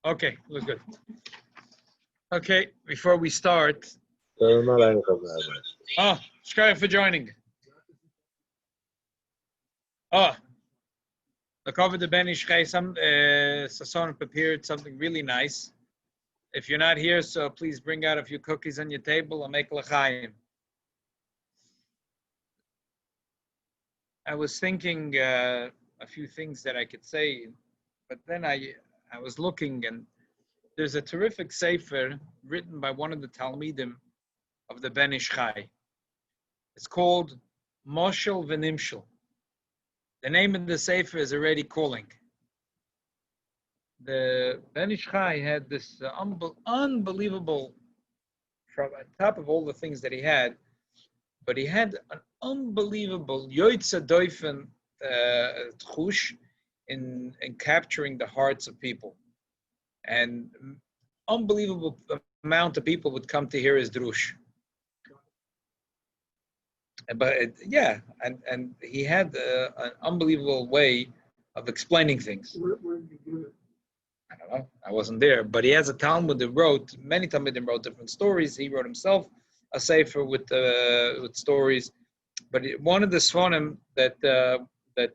Okay, looks good. Okay, before we start. Oh, Shkaya for joining. Oh, the cover the Ben Ishchai, Sasson prepared something really nice. If you're not here, so please bring out a few cookies on your table and make l'chaim. I was thinking a few things that I could say, but then I was looking, and there's a terrific sefer written by one of the Talmidim of the Ben Ishchai. It's called Moshel V'Nimshel. The name of the sefer is already calling. The Ben Ishchai had this unbelievable, from on top of all the things that he had, but he had an unbelievable Yoitza Doifen Tchush in capturing the hearts of people. And unbelievable amount of people would come to hear his drush. But and he had an unbelievable way of explaining things. Where did you get it? I don't know. I wasn't there, but he has a Talmud that wrote. Many Talmudim wrote different stories. He wrote himself a sefer with stories. But one of the Sfonim that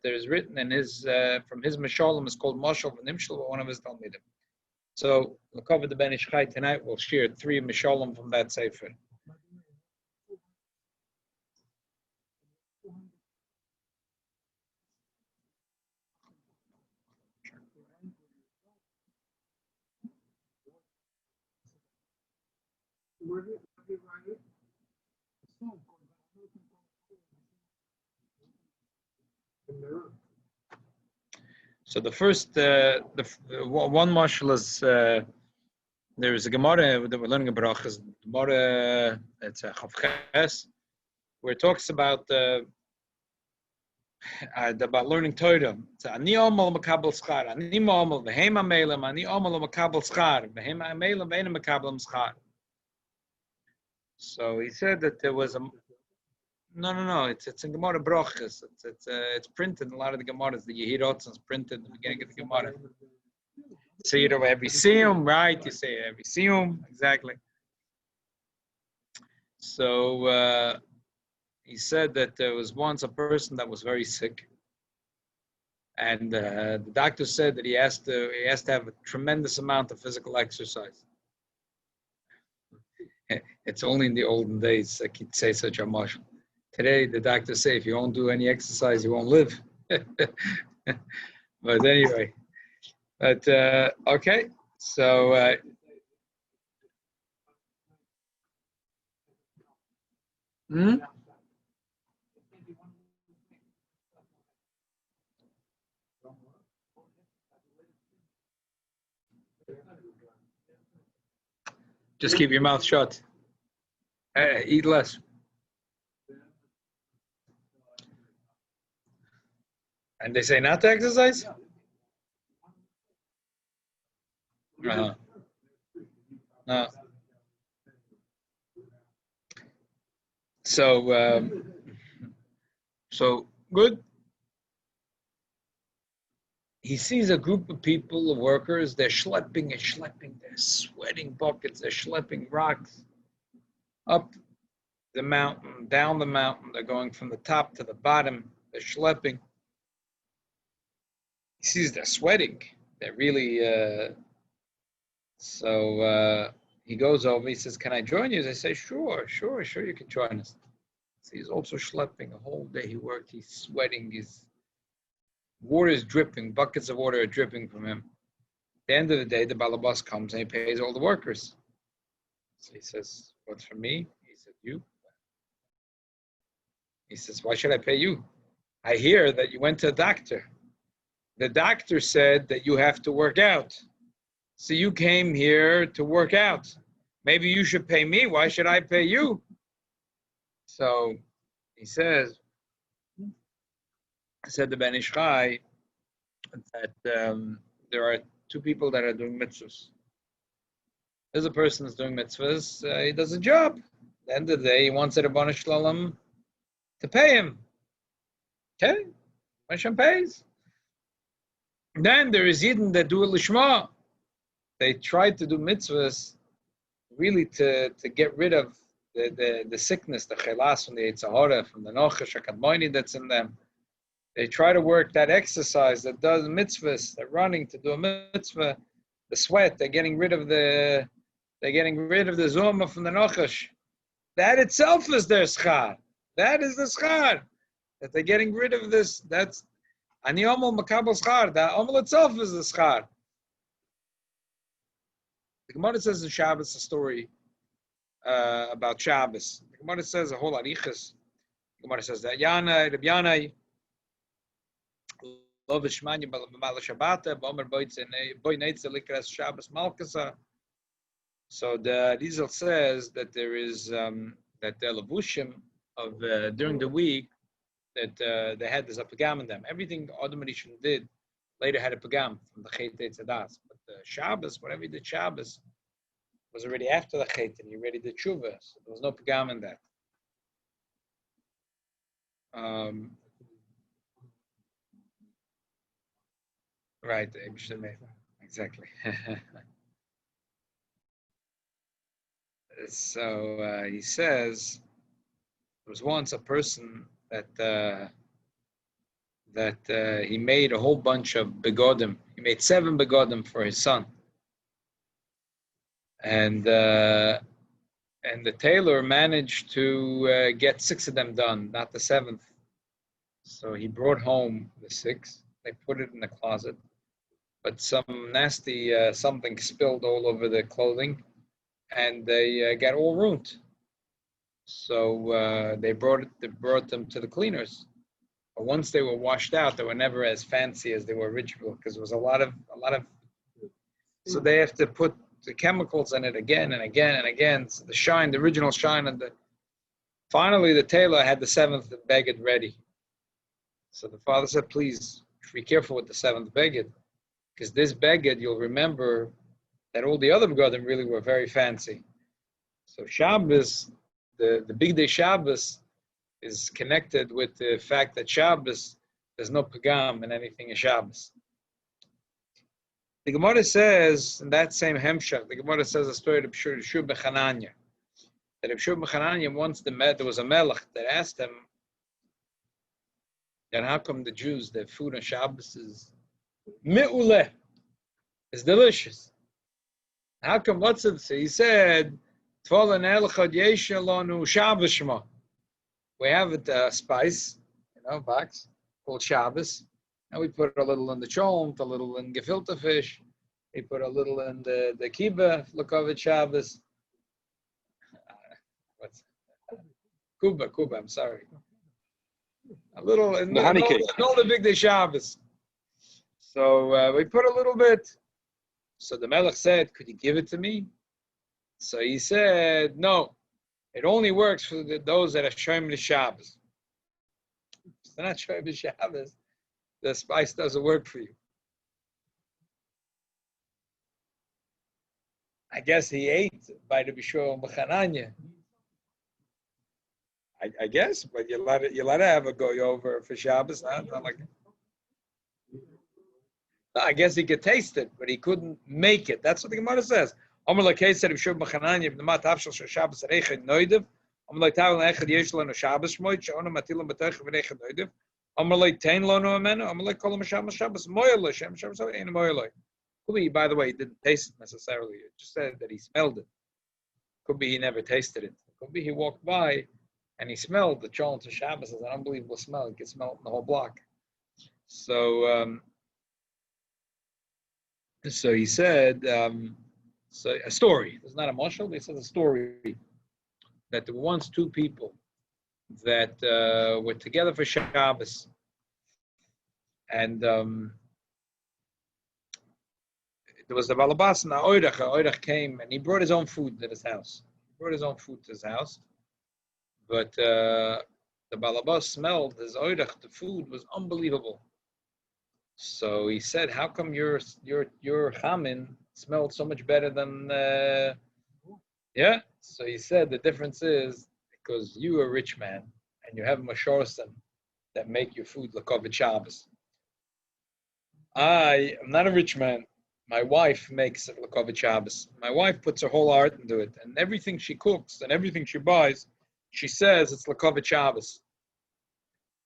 there's written in his from his Mashalim is called Moshel V'Nimshel, one of his Talmudim. So we'll cover the Ben Ishchai tonight. We'll share 3 Mashalim from that sefer. Where did you write it? So the first, one marshal is there is a Gemara that we're learning about. Gemara, it's a Chavches, where it talks about learning Torah. It's ani omal makabel schar, ani omal v'hema melam, ani omal makabel schar, v'hema melam v'ena makabel schar. So he said that there was a no. It's in Gemara Brochus. It's printed in a lot of the Gemaras. The Yehirotzon's printed in the beginning of the Gemara. Say it over every siyum, right? You say it every siyum, exactly. So he said that there was once a person that was very sick, and the doctor said that he has to have a tremendous amount of physical exercise. It's only in the olden days I could say such a marshal. Today, the doctors say if you won't do any exercise, you won't live. But anyway, okay. So just keep your mouth shut. Eat less. And they say not to exercise? No. So good. He sees a group of people, of workers, they're schlepping, they're sweating buckets, they're schlepping rocks up the mountain, down the mountain. They're going from the top to the bottom. They're schlepping. He sees they're sweating. They're really, he goes over, he says, can I join you? They say, sure, you can join us. So he's also schlepping. A whole day he worked, he's sweating, water is dripping, buckets of water are dripping from him. At the end of the day, the balabas comes and he pays all the workers. So he says, what's for me? He said, you. He says, why should I pay you? I hear that you went to a doctor. The doctor said that you have to work out. So you came here to work out. Maybe you should pay me. Why should I pay you? So he said the Ben Ishchai that there are 2 people that are doing mitzvahs. There's a person that's doing mitzvahs. He does a job. At the end of the day, he wants the Rebbeinu Shalom to pay him. Okay? Hashem pays. Then there is Yidden that do it lishma. they tried to do mitzvahs really to get rid of the sickness, the chelas from the Yitzhahara, from the Nochash HaKadmoni that's in them. They try to work that exercise that does mitzvahs. They're running to do a mitzvah. The sweat. They're getting rid of the zoma from the Nochash. That itself is their schar. That is the schar. That they're getting rid of this. That's ani omel makabel schar. That omel itself is the schar. The Gemara says in Shabbos a story about Shabbos. The Gemara says a whole arichas. The Gemara says that Yanai, Reb Yanai, Love Shmanya B'Mal Shabbata, B'Omer Boy Neitzel Likras Shabbos Malkasa. So the Rizal says that there is that the levushim of during the week that they had this a pagam in them. Everything Adam Rishon did later had a pagam from the Chet Tzadas. But the Shabbos, whatever he did Shabbos, was already after the Chet and he already did Tshuva. So there was no pagam in that. Right, exactly. So he says there was once a person that he made a whole bunch of begodim. He made 7 begodim for his son, and the tailor managed to get 6 of them done, not the 7th. So he brought home the 6. They put it in the closet, but some nasty something spilled all over the clothing, and they got all ruined. So they brought them to the cleaners. But once they were washed out, they were never as fancy as they were original because there was a lot of. So they have to put the chemicals in it again and again and again. So the original shine, and finally the tailor had the 7th beged ready. So the father said, "Please be careful with the 7th beged, because this beged you'll remember that all the other begodim really were very fancy." So Shabbos, the big day Shabbos, is connected with the fact that Shabbos, there's no pagam in anything in Shabbos. The Gemara says, in that same hemshach, the Gemara says a story of Shub Bechananya. That Shub Bechananya, once there was a melech that asked him, that how come the Jews, their food on Shabbos is me'uleh, is delicious. How come, what's it? So he said, Tvolan elchad yeshalonu Shabbos shma. We have a spice, box, called Shabbos. And we put a little in the cholent, a little in gefilte fish. We put a little in the kibbeh, Lukovic Shabbos. What's Kuba, I'm sorry. A little in all the big day Shabbos. So we put a little bit. So the Melech said, "Could you give it to me?" So he said, "No, it only works for those that are Shoym Shabbos. If they're not Shoym Shabbos, the spice doesn't work for you." I guess he ate by the Bishul Mechananya. I guess, but you let it have a go over for Shabbos. Not like. No, I guess he could taste it, but he couldn't make it. That's what the Gemara says. Omer lekei said Bishul Mechananya b'nemat avshel shel Shabbos reichen noidev. Omer leitavul echad yesh lanu Shabbos shmoit she'onu matilam b'toich v'reichen noidev. Omer leitein lanu amenu. Omer leikolam Shabbos moyel Shem Shabbos ein moyel. Could be, by the way, he didn't taste it necessarily. It just said that he smelled it. Could be he never tasted it. Could be he walked by and he smelled the cholent to Shabbos. It's an unbelievable smell. You can smell it in the whole block. So he said, so a story. It's not a mashal, but it says a story that there were once 2 people that were together for Shabbos, and there was the balabas and the oirach came and he brought his own food to his house. But the balabas smelled his oirach. The food was unbelievable. So he said, "How come your chamin smelled so much better than?" Yeah. So he said the difference is because you are a rich man and you have mashorsim that make your food look over Shabbos. I am not a rich man. My wife makes Lakovich Shabbos. My wife puts her whole heart into it, and everything she cooks and everything she buys, she says it's Lakovich Shabbos.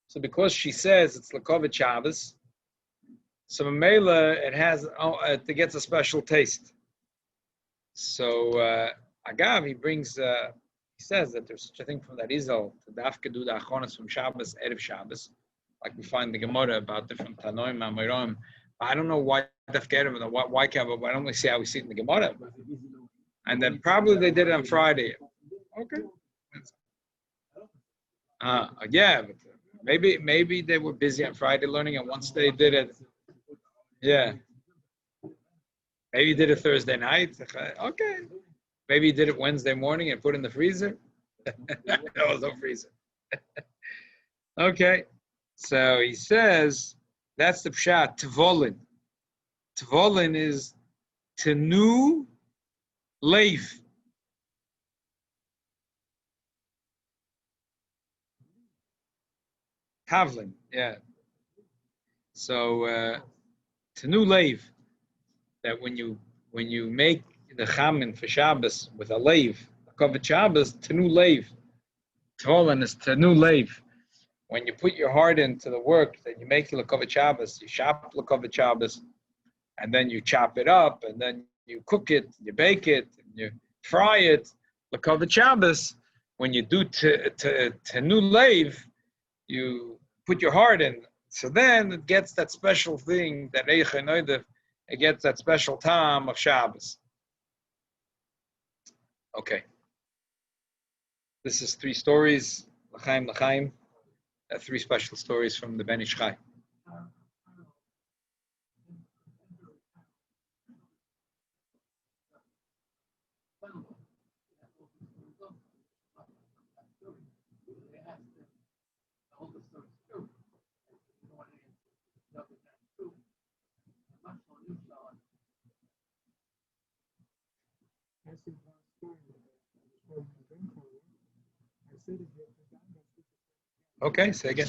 So because she says it's Lakovich Shabbos, so Mamela it gets a special taste. So Agav, he says that there's such a thing from that Izal to dafke do the achonas from Shabbos, Erev Shabbos, like we find the Gemara about different Tanoim, Amoraim. I don't know why dafke Erev, why can't, but I don't really see how we see it in the Gemara. And then probably they did it on Friday. Okay. Yeah, but maybe they were busy on Friday learning, and once they did it, yeah. Maybe you did it Thursday night. Okay. Maybe you did it Wednesday morning and put it in the freezer. There was no freezer. Okay. So he says, that's the pshat, tvolin. Tvolin is tenu leif. Tavlin, yeah. So tenu leif. That when you make the chamin for Shabbos with a leiv, a covered Shabbos, tenu leiv. Tvolin is tenu leiv. When you put your heart into the work that you make the covered Shabbos, you shop the covered Shabbos, and then you chop it up, and then you cook it, you bake it, and you fry it, the covered Shabbos. When you do tenu leiv, you put your heart in. So then it gets that special thing that it gets that special time of Shabbos. Okay. This is 3 stories, L'chaim, 3 special stories from the Ben Ish Chai. Okay, say again.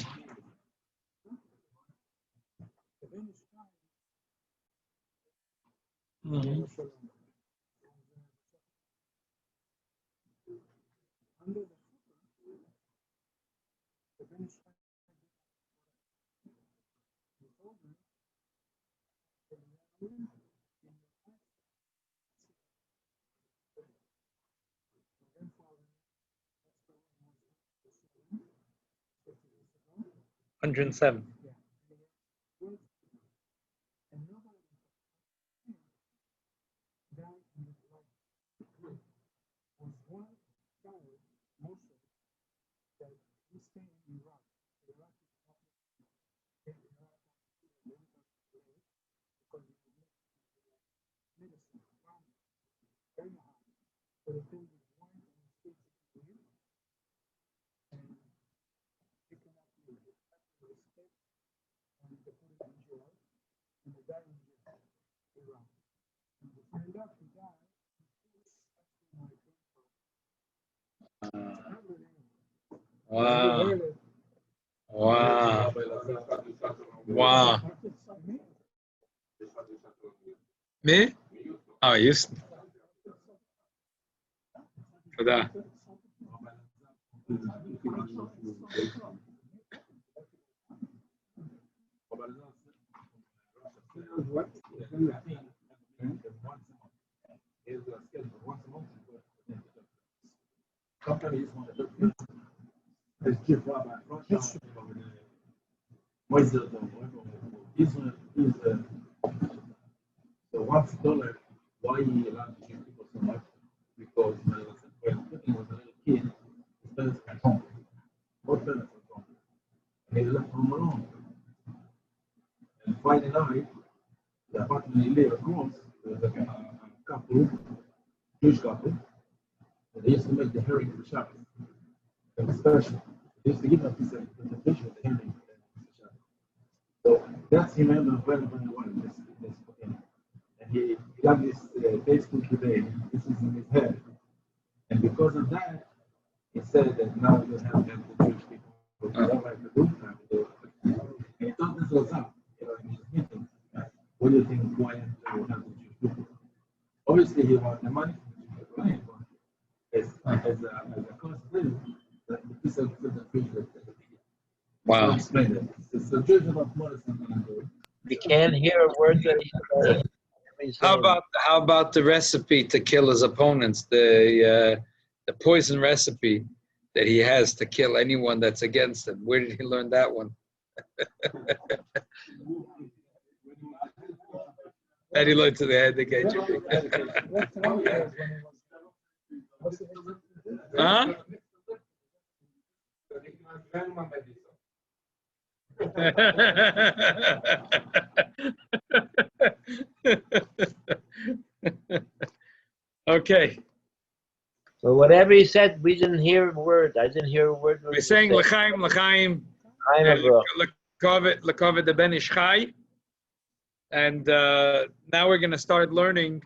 Mm-hmm. $107. Wow. Wow. Wow. Me? Oh, used. תודה. So what's $1? Why he allowed to give people so much? Because when Putin was a little kid, his parents were at home. Both parents were at home. And he left home alone. And Friday night, the apartment he lived across, there was like a couple, Jewish couple, and they used to make the herring for Shabbos. It was special. They used to give us this fish with the herring for Shabbos. So that's him and very, very well. And he got this Facebook today. This is in his head. And because of that, he said that now we don't have to have the Jewish people. But we don't have to do it. And he thought this was up, in his meeting. What do you think? Why have to have the Jewish Obviously, he wants the money from the client, but as a consequence, the piece of the fish that the video. Wow. So explain that. So Jews about Morrison and We can't hear a word that he's saying. He's saying, How about the recipe to kill his opponents? The poison recipe that he has to kill anyone that's against him. Where did he learn that one? That he learned to the head the Huh? Okay. so whatever he said, we didn't hear a word. I didn't hear a word. We're saying L'chaim, L'kovet the Ben Ish Chai. And now we're going to start learning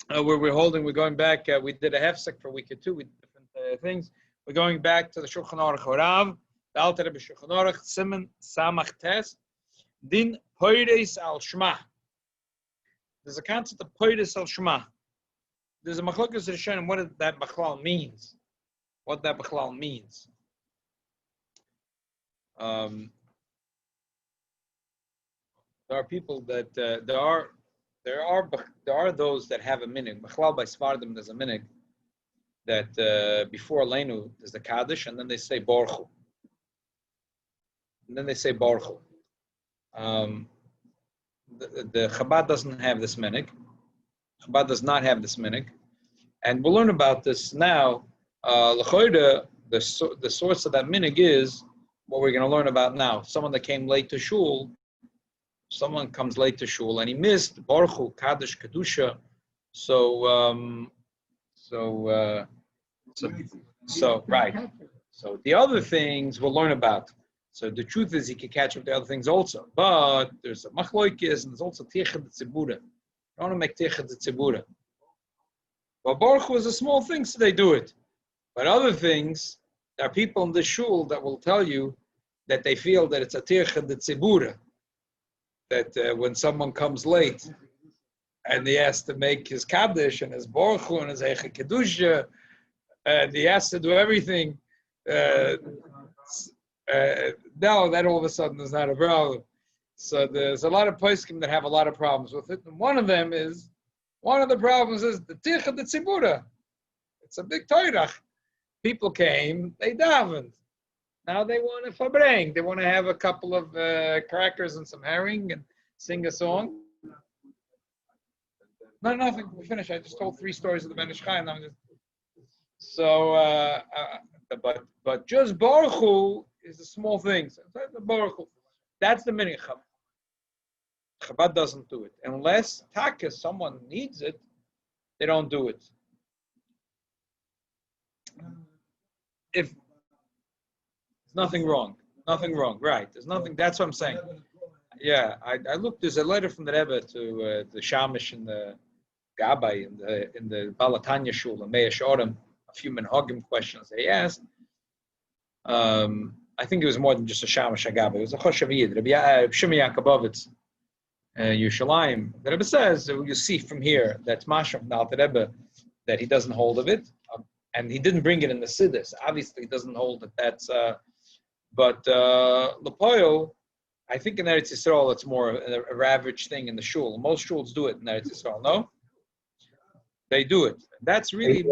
where we're going back. We did a hefsek for a week or two with different things. We're going back to the Shulchan Aruch Horav, the Alter Rebbe Shulchan Aruch, Siman Samach Tes, Din Poides al Shema. There's a concept of Poides al Shema. There's a machlokas Rishonim what that machlal means. What that machlal means. There are people that there are those that have a minhag. Machlal by Sfardim, there's a minhag that before Leinu there's the Kaddish, and then they say Baruch Hu. And then they say Baruch Hu. The Chabad doesn't have this minhag. Chabad does not have this minhag, and we'll learn about this now. L'choida, the source of that minhag is what we're going to learn about now. Someone that came late to shul. Someone comes late to shul and he missed Baruch Hu, Kaddish, Kedusha. So right. So the other things we'll learn about. So the truth is he can catch up the other things also. But there's a machloikis and there's also Tichad Tzibura. I want to make Tichad Tzibura. Well, Baruch Hu is a small thing, so they do it. But other things, there are people in the shul that will tell you that they feel that it's a Tichad Tzibura. That when someone comes late and he has to make his Kaddish and his Baruch Hu and his Eicha Kedusha, and he has to do everything, now that all of a sudden is not a problem. So there's a lot of poskim that have a lot of problems with it. And one of the problems is the Tichad Tzibura. It's a big toirach. People came, they davened. Now they want to Fabrengen. They want to have a couple of crackers and some herring and sing a song. No, nothing. We finished. I just told 3 stories of the Ben Ish Chai. But just Baruch Hu is a small thing. So the Baruch Hu. That's the minhag. Chabad doesn't do it unless taka someone needs it. They don't do it. If there's nothing wrong, right? There's nothing. That's what I'm saying. Yeah, I looked. There's a letter from the Rebbe to the Shamish and the Gabbai in the Balatanya Shul and Meish Odom. A few Menhagim questions they asked. I think it was more than just a Shamish and Gabbai. It was a Choshaviyid, Rabbi Shimon Yakubovitz, Yerushalayim. The Rebbe says you see from here that's Masham from the Alter Rebbe that he doesn't hold of it, and he didn't bring it in the Siddur. Obviously, he doesn't hold that. That's but Lepoyo, I think in Eretz Yisrael it's more a ravaged thing in the shul. Most shuls do it in Eretz Yisrael. No, they do it. That's really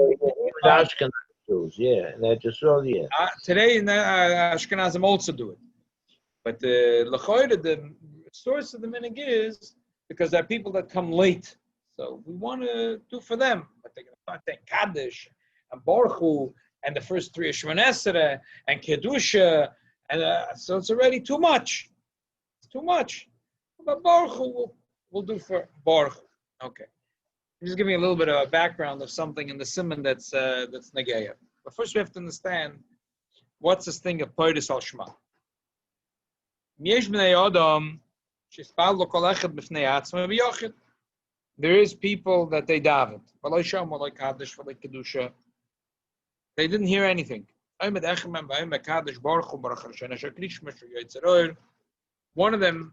Ashkenaz Jews, yeah, in Eretz Yisrael, yeah. Today in Ashkenazim also do it, but the source of the minhag is because there are people that come late, so we want to do for them, but they're going to start saying Kaddish and Baruch Hu and the first 3 Shemon Esrei and Kedusha, and so it's already too much. It's too much. But Baruch Hu we'll do for Baruch Hu. Okay. I'm just giving a little bit of a background of something in the Siman that's Negeya. But first we have to understand what's this thing of Poides al Shema. There is people that they davened. They didn't hear anything. One of them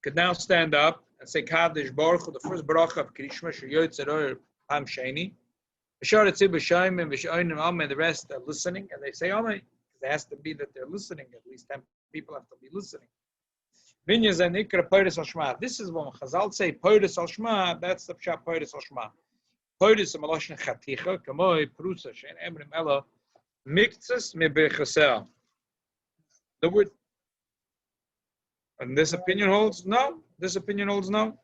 could now stand up and say Kaddish Baruch Hu, the first bracha of Krishma, Sheyotzer Oyer Pam Sheni. V'shar Tzib B'Shayim V'Shoynim Amen. The rest are listening, and they say Amen. It has to be that they're listening. At least 10 people have to be listening. This is when Chazal say Poiris al Shema. That's the pshat Poiris al Shema. Poiris am Aloshin Chaticha, Kamoi Prusa Shein Emrim Ela Miktzas Mebechasel. The word, and this opinion holds no. This opinion holds no.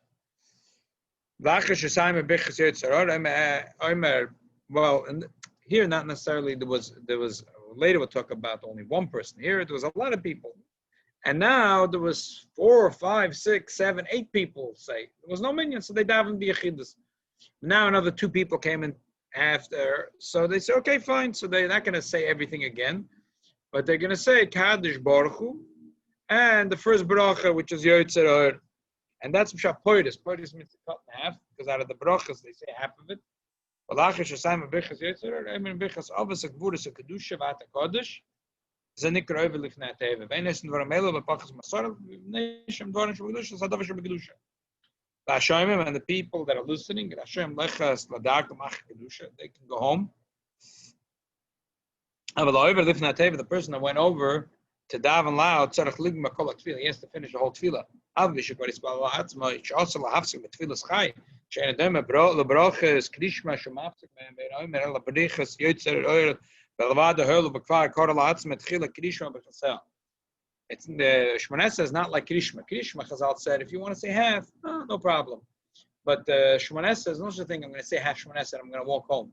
Well, and here not necessarily there was later we'll talk about only one person. Here it was a lot of people. And now there was 4, 5, 6, 7, 8 people say. There was no minion, so they davened the Yechidus. Now another 2 people came in after. So they say, okay, fine. So they're not going to say everything again. But they're going to say Kaddish Baruch Hu and the first bracha, which is Yotzer Or. And that's Pshat Poiris. Poiris means to cut in half, because out of the brachas they say half of it. Now the people that are listening, they can go home. The person that went over to daven loud, he has to finish the whole tefillah. It's the Shmoneh is not like Krishma. Krishma Chazal said, if you want to say half, no problem. But Shmoneh says, no such a thing. I'm going to say half Shmoneh and I'm going to walk home.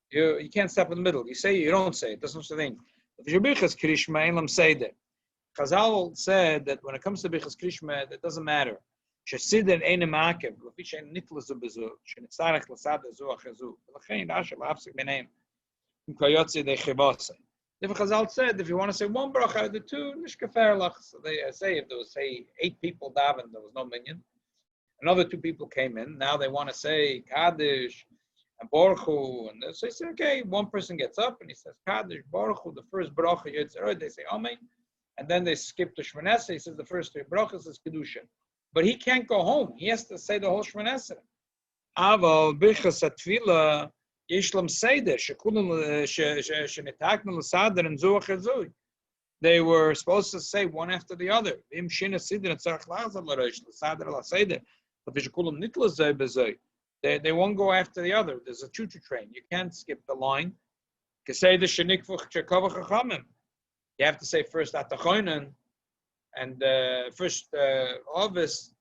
You can't stop in the middle. You say you don't say it. That's no such a thing. If your bichas Krishma, Elam say that. Chazal said that when it comes to bichas Krishma, it doesn't matter. Shesider ein maakev, lefish ein nitlas bezu, shenitzarech lasad zu achazu. Lechein ashel hafsik beneim. Kayotzi de chivase. If Chazal said, if you want to say one bracha out of the 2, nishkafer. So they say if there was 8 people daven, there was no minyan. Another 2 people came in. Now they want to say Kaddish and Baruch Hu, and so they say, okay, one person gets up and he says Kaddish, Baruch Hu, the first bracha Yotzer. They say Amen, and then they skip to Shmoneh. He says the first 3 brachas is kedusha, but he can't go home. He has to say the whole Shmoneh. Aval bichas atfila. They were supposed to say one after the other. They won't go after the other. There's a choo-choo train. You can't skip the line. You have to say first Atachoinen and first Ovis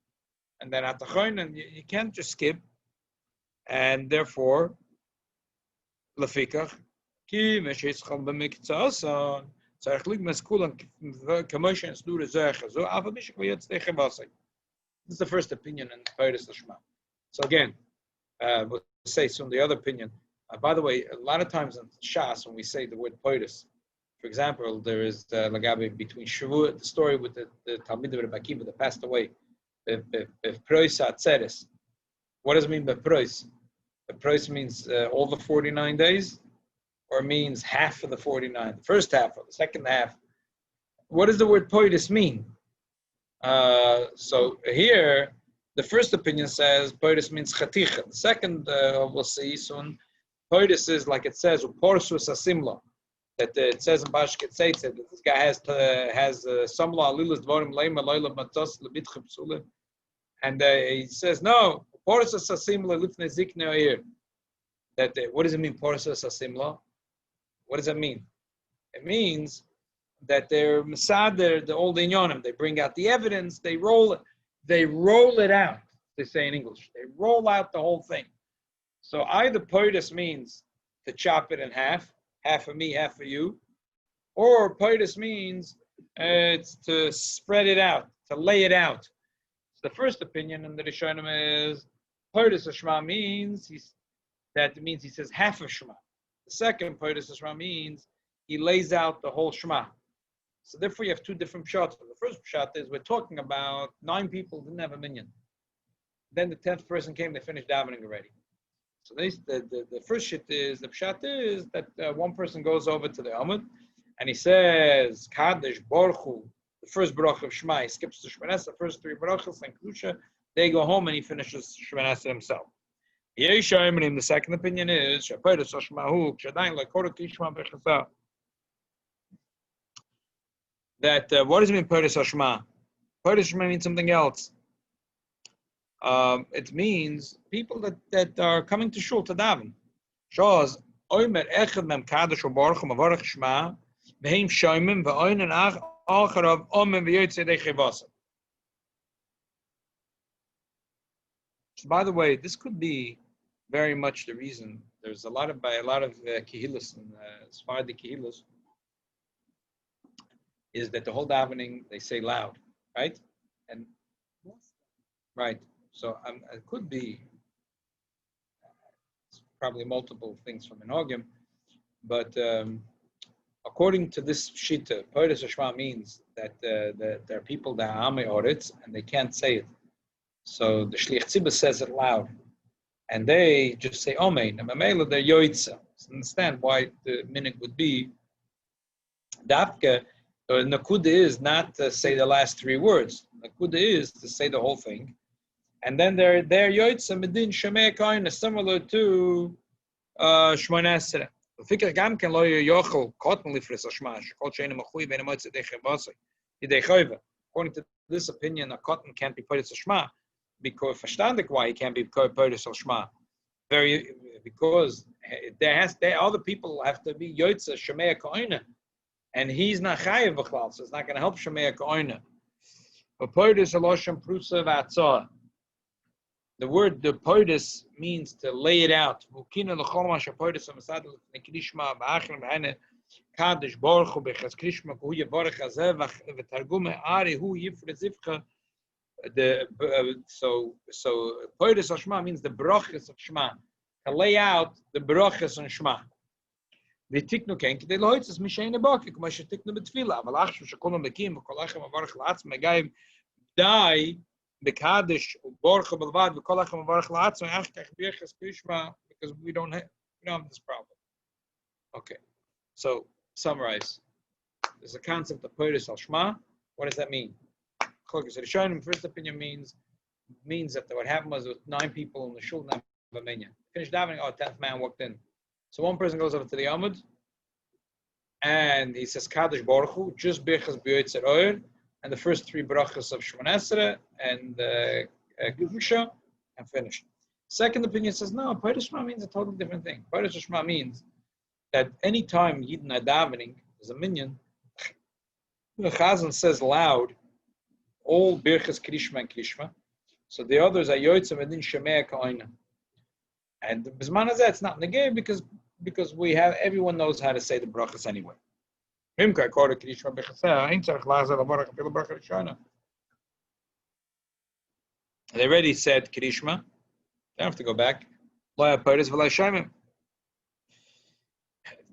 and then Atachoinen. You can't just skip. And therefore, Lafikach, ki meshischam b'miktzah tzarich ligmas kulan commotion sdur zeh so ava bishik v'yetz techevasei. This is the first opinion in Poiris Lashma. So again, we'll say soon the other opinion. By the way, a lot of times in Shas when we say the word Poiris, for example, there is Lagabi between Shavuot, the story with the Talmid of Rebbe Akiva that passed away. B'prois atzeres. What does it mean by prois? The price means all the 49 days, or means half of the 49, the first half or the second half. What does the word poidus mean? So here, the first opinion says poidus means chaticha. The second, we'll see soon, poidus is like it says, uporsus asimla. That it says in Bashket Seitz that this guy has samla alilas dvorim leima loyla matos lebitcha psulim. And he says, no, Porus asimla lifnei ziknei oir. That what does it mean, porus asimla? What does it mean? It means that they're masader the old inyonim. They bring out the evidence. They roll it out. They say in English. They roll out the whole thing. So either porus means to chop it in half of me, half of you, or porus means it's to spread it out, to lay it out. The first opinion in the Rishonim is Poidus Shema means he says half of Shema. The second Poidus Shema means he lays out the whole Shema. So therefore you have 2 different pshat. The first pshat is we're talking about 9 people didn't have a minyan. Then the 10th person came, they finished davening already. So the first shit is, the pshat is that one person goes over to the Amud and he says Kaddish Baruch Hu. The first bracha of Shema, he skips to Shmoneh, the first 3 brachas and Kedusha, They go home and he finishes Shemana Esrei himself. The second opinion is that what does it mean Podes Hashma? Podes Hashma means something else. It means people that are coming to shul to daven. Shows oimer echad mem kadosh u'baruch u'mavarach shma v'heim shoymim v'oinen acharav omen v'yotzei dechevasa. By the way, this could be very much the reason. There's a lot of kehillas and Sephardi kehillas is that the whole davening they say loud, right? And right. So it could be probably multiple things from Minhagim, but according to this shita, Podes Hashma means that there are people that are Amei Oretz and they can't say it. So the Shliach Tzibah says it loud, and they just say Amen. And Mamela they're Yoitza. Understand why the minhag would be Dafke. Nakuda is not to say the last three words. Nakuda is to say the whole thing. And then they're Yoitza Medin Shemei Kaina, similar to Shemona Esrei. Fikir gam ken lo yochel cotton lifres ashma shekol sheina machui ben moitze dechevasa yidechova. According to this opinion, a cotton can't be put as ashma because verstandig why he can't be put as ashma. Because other people have to be Yoitza Shemei Kaina, and he's not chayiv b'chlal, so it's not going to help Shemei Kaina. But Podes Eloshim Prusa V'Atzah. The word the Podes means to lay it out. V'ukina l'chol ma shepodes ha'masad l'krishma v'achrim v'hane kadosh baruch hu b'chaz krishma k'hu yevarech hazeh v'targum ari hu yifre zivcha. So Podes Hashma means the brachas of Shema. To lay out the brachas on Shema. V'tiknu ken k'dei lohitzes mishein baki k'ma shetiknu b'tfila aval achshu shekolom lekim v'kol achem avarech l'atz megayim dai b'kadosh baruch hu b'lvad v'kol achem avarech l'atz me'achkach b'chaz krishma, because we don't have this problem. Okay, so summarize. There's a concept of Podes Hashma. What does that mean? So the Rishonim, first opinion means that what happened was with 9 people in the shul, not a minyan. Finished davening, 10th man walked in. So one person goes over to the Amud and he says Kadosh Baruch Hu, just Birchas B'Yoytzer Oyer, and the first 3 brachas of Shemona Esrei and Kedusha, and finished. Second opinion says no, Podes Hashma means a totally different thing. Podes Hashma means that any time Yidden are davening, there's a minyan, the Chazan says loud, all Birchas Krishma and Krishma. So the others are Yoitza Medin Shemei Kaina. And the Bizman Hazeh, it's not negay because we have, everyone knows how to say the brachas anyway. They already said Krishma. They don't have to go back. They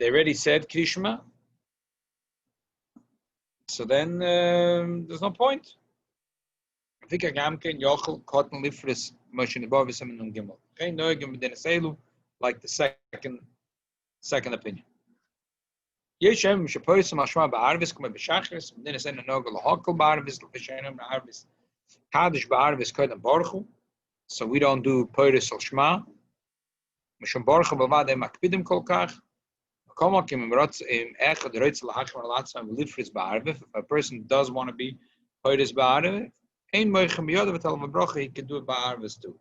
already said Krishma. So then there's no point. Like the second opinion. So we don't do Podes Hashma. If a person does want to be Podes Ba'arvis, he can do it Ba'arvis too.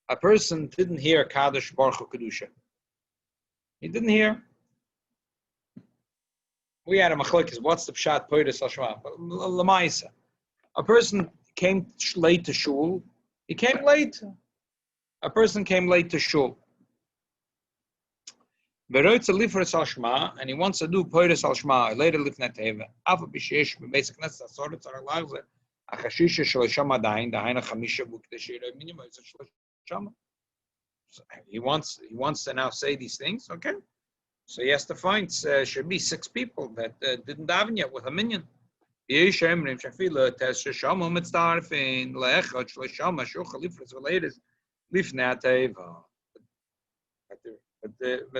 A person didn't hear Kadosh Baruch Hu Kedusha. He didn't hear. We had a machlokes. What's the pshat Podes Hashma? L'maisa. A person came late to shul. He came late. A person came late to shul. And he wants to do Podes Hashma later lifnei teva. Afa b'sheish b'basic netzah sorot tzarich lagze achashisha shlosham adayin dahayna chamisha b'ukdeshir minimum shlosham. He wants to now say these things. Okay, so he has to find should be 6 people that didn't daven yet with a minyan. But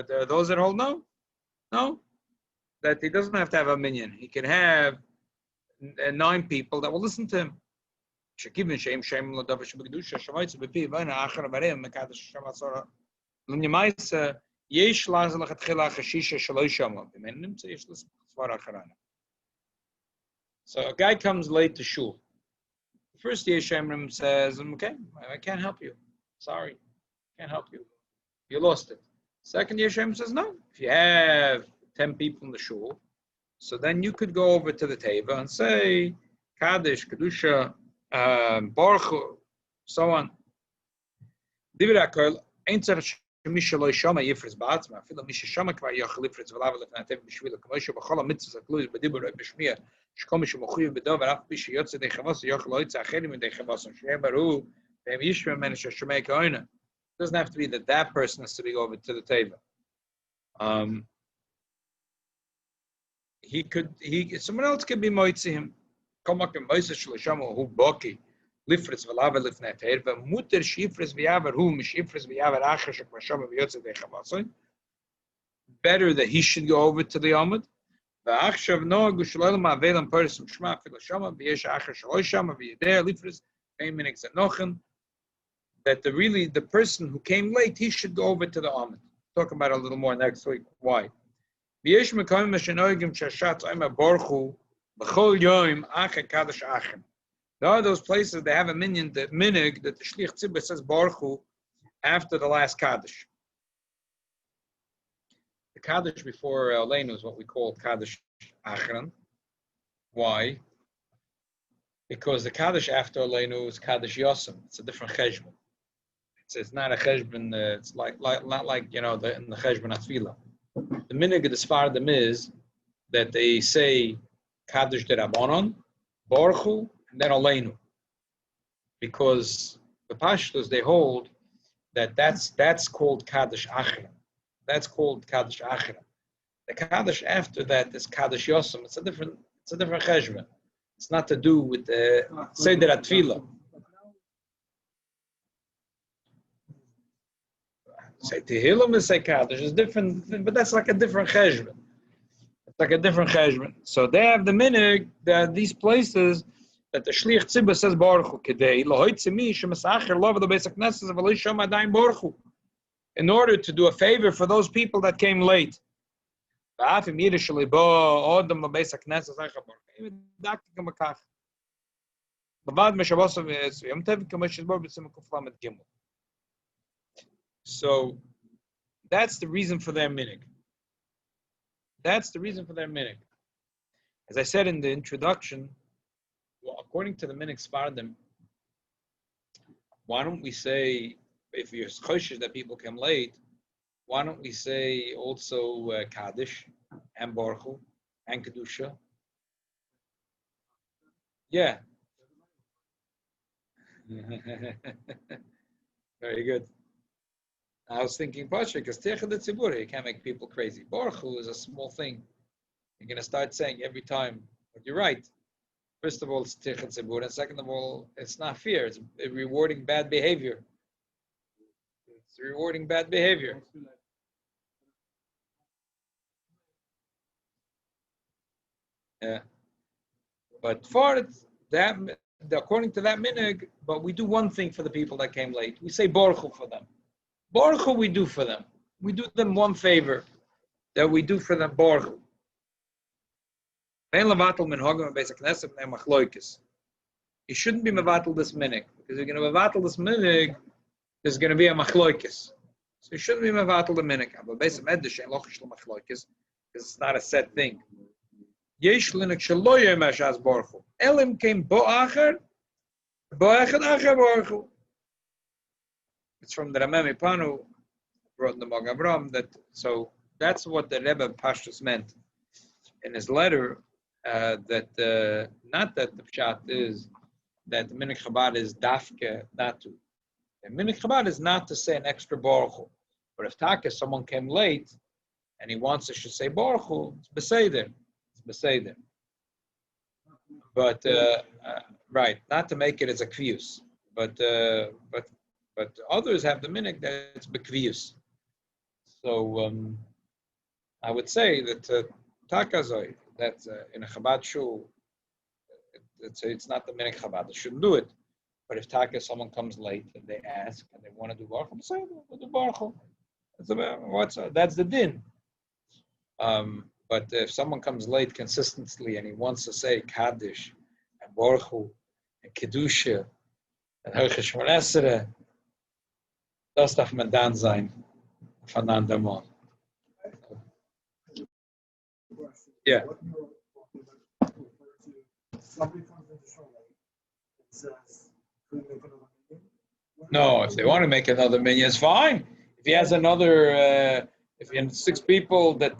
there are those that hold no. that he doesn't have to have a minyan. He can have 9 people that will listen to him. So a guy comes late to shul. First Yeshemrim says, okay, I can't help you. Sorry, can't help you. You lost it. Second Yeshemrim says, no, if you have 10 people in the shul, so then you could go over to the teva and say, Kaddish, Kedusha, Baruch, so on. מי שלא ישמע יפרץ בעצמה, אפילו מי ששמע כבר יכול לפרץ ולאו לפני הטבע בשבילו, כמו שבכל המצוות הכלויות בדיבור ובשמיע, שכל מי שמחויב בדבר, אף מי שיוצא די חבוס, יכול לא יצא אחרים מדי חבוס, שיהיה ברור, והם ישמע ממנו ששומע כהונה. It doesn't have to be that person has to be over to the table. Someone else could be moitzi him. Come up and moitzi shlo shamo hu boki. Lifres velave lifnei teir, but muter shifres v'yaver hu mishifres v'yaver acher shekma shama v'yotze dei chavasoy. Better that he should go over to the Amud. V'achshav noa gushloel ma'avelam person shma filo shama v'yesh acher shaloi shama v'yedei lifres v'yeminik zenochen. That the person who came late, he should go over to the Amud. Talk about it a little more next week. Why? V'yesh mekoyim m'shenoigim shashatz oima borchu b'chol yoim acher kadosh achem. There are those places they have a minyan, the minig, that the Shlich Tzibur says Baruch Hu after the last Kaddish. The Kaddish before Aleinu is what we call Kaddish Achran. Why? Because the Kaddish after Aleinu is Kaddish Yosem. It's a different cheshbon. It's not a cheshbon, it's not like, in the cheshbon Atfila. The minig of the Sfardim is that they say Kaddish de Rabbanon, Baruch Hu, and then Aleinu, because the Pashtus they hold that that's called Kaddish Achra. That's called Kaddish Achra. The Kaddish after that is Kaddish Yosem. It's a different cheshbon. It's not to do with the Seder Atfila. Say Tehillim and say Kaddish is different, but that's like a different cheshbon. It's like a different cheshbon. So they have the minig that these places that the Shlich Tzibur says Baruch Hu Kedei Lohoitze Mi Shemasacher Love the Beis Knesset V'Lo Yishom Adayin Baruch Hu, in order to do a favor for those people that came late. V'af im Yiddish Libo Odom Beis Knesset Zacher Baruch Hu Daktik Makach Bavad Meshavosov Yom Tev Kamesh Bor B'Sim Kuflam Et Gimel. So that's the reason for their minig. That's the reason for their minig. As I said in the introduction, well, according to the minig Sfardim, why don't we say, if you're choshesh that people come late, why don't we say also Kaddish and Baruch Hu and Kedusha? Yeah. Very good. I was thinking, Pasha, because Techad Tzibur, you can't make people crazy. Baruch Hu is a small thing. You're going to start saying every time, but you're right. First of all, it's Techad Tzibur, and second of all, it's not fear. It's rewarding bad behavior. It's rewarding bad behavior. Yeah. But for that, according to that minig, but we do one thing for the people that came late. We say Baruch Hu for them. Baruch Hu we do for them. We do them one favor that we do for them, Baruch Hu. You shouldn't be mevatel this minig, because you're going to mevatel this minig, there's going to be a machloikis. So you shouldn't be mevatel the minig. But based on medish and lochish machloikis, because it's not a set thing. Yesh linik shaloy mashas Baruch Hu. Elim came boacher acher Baruch Hu. It's from the Rameh Panu, brought in the Mag Avram, so that's what the Rebbe Pashtus meant in his letter. That not that the pshat is that the minig Chabad is dafke, not to. The minig Chabad is not to say an extra Baruch Hu. But if taka someone came late and he wants to should say Baruch Hu, it's beseder. It's beseder. But right, not to make it as a kvius. But others have the minig that it's bekvius. So I would say that Takazoi, that's in a Chabad shul. It's not the minhag Chabad. They shouldn't do it. But if someone comes late and they ask and they want to do baruch, say we'll do baruch. That's the din. But if someone comes late consistently and he wants to say Kaddish and baruch and kedusha and Herchesh Monesere, das darf man dann sein von andermal. Yeah. Somebody comes into Shalom and says, "Can we make another meeting?" No, if they want to make another minyan, it's fine. If he has another, if he had 6 people that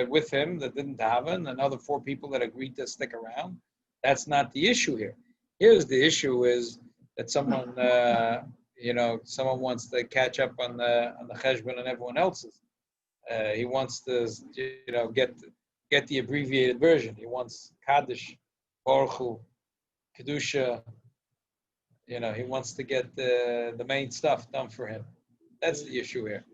with him that didn't have it, another 4 people that agreed to stick around, that's not the issue here. Here's the issue is that someone, someone wants to catch up on the cheshbon and everyone else's. He wants to, get the abbreviated version. He wants Kaddish, Baruch Hu, Kedusha. He wants to get the main stuff done for him. That's the issue here.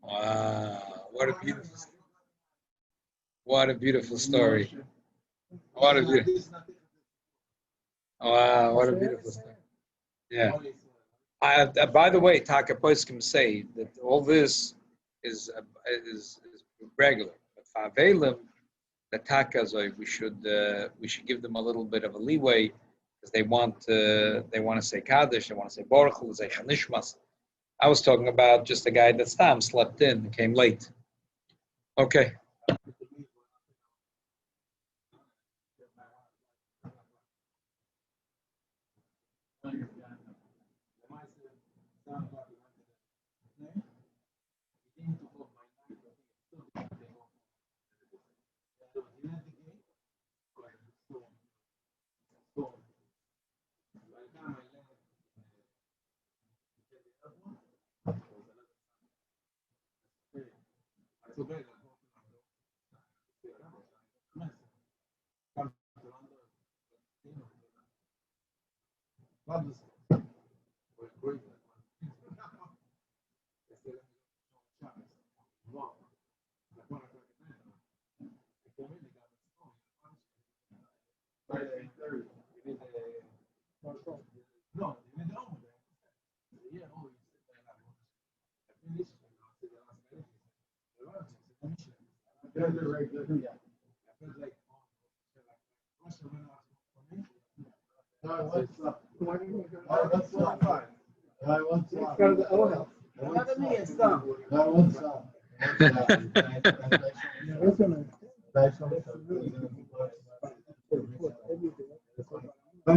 Wow, what a beautiful story. What a beautiful Wow, what a beautiful story. Yeah. By the way, Taka Poskim say that all this is regular. But Favelim, the Takazoi, we should give them a little bit of a leeway because they want to say Kaddish, they want to say Baruch Hu, say Chanishmas. I was talking about just a guy that slept in and came late. Okay.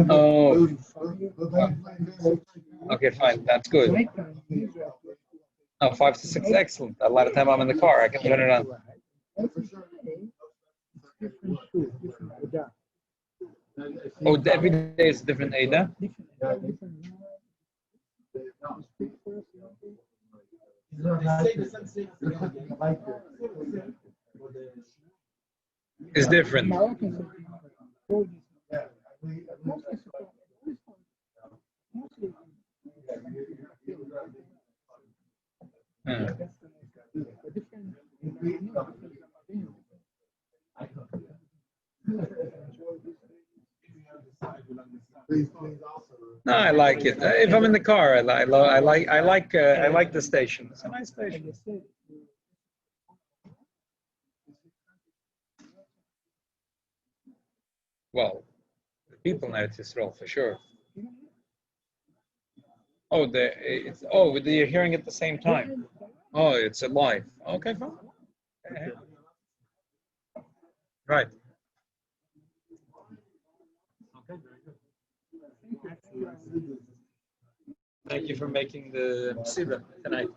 Oh, okay, fine. That's good. No, 5 to 6, excellent. A lot of time I'm in the car. I can turn it on. Oh, every day is a different Ada? It's different. No, I like it. If I'm in the car, I like the station. It's a nice station. Well, the people in Eretz Yisrael for sure. Oh, you're hearing at the same time. Oh, it's a live. Okay, fine. Okay. Right. Okay, very good. Thank you for making the msiba tonight.